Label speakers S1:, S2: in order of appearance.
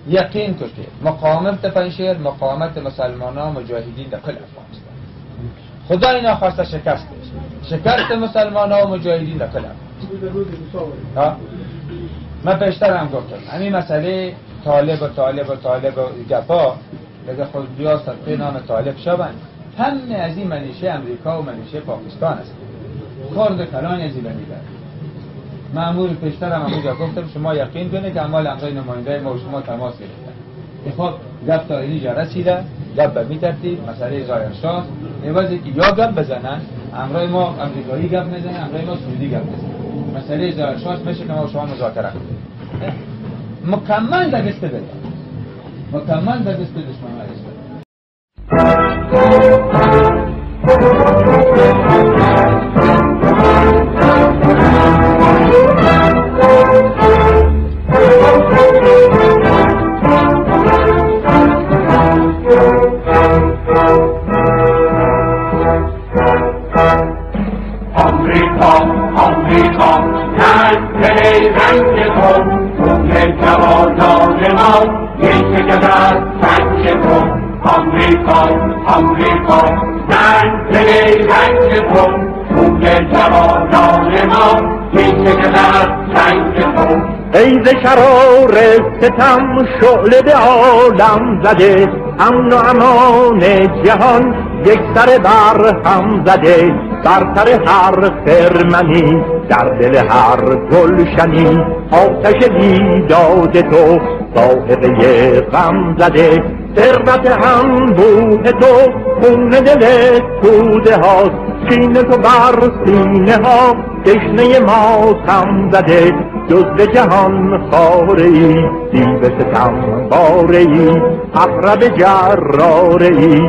S1: یقین که مقاومت پنشیر مقاومت مسلمان ها مجاهدین در کل افغانستان خدا اینا خواسته شکست مسلمان ها و مجاهدین در کل افغانستان. من پیشتر هم گفتم همین مسئله طالب و گپا لگه خود بیا صدقه نام طالب شبن همه از این منیشه امریکا و منیشه پاکستان است. خورد کلان از این بمیدن معمول پیشتر هم همونجا گفتم شما یقین کنید که امال امضای نماینده ما و شما تماس گرفتن. خب گپ تا اینجا رسیده، گپ به می ترتیب مسئله ظاهرشاه عوضی که یا گپ بزنن امرای ما امریکایی گپ میزنن امرای ما سعودی گپ میزنن. مسئله ظاهرشاه میشه که ما و شما مذاکره کنیم مکمل در دست بده مکمل در دست دشمن هست.
S2: آمریکا نزد رنگ کن خون جوانان ما میشه که در سنگ کن. آمریکا نزد رنگ کن خون جوانان ما میشه که در سنگ کن.
S3: ای ز شرار ستم شعله به عالم زده امن و امان جهان یک سر بر هم زده برتر هر خرمنی در دل هر گلشنی آتش بیداد تو ذائقه غم زده ثروت انبوه تو خون دل توده هاست سینه تو بر سینه ها تشنه ماتم زده جز به جهان خاره ای دیو ستم باره ای اقرب جراره ای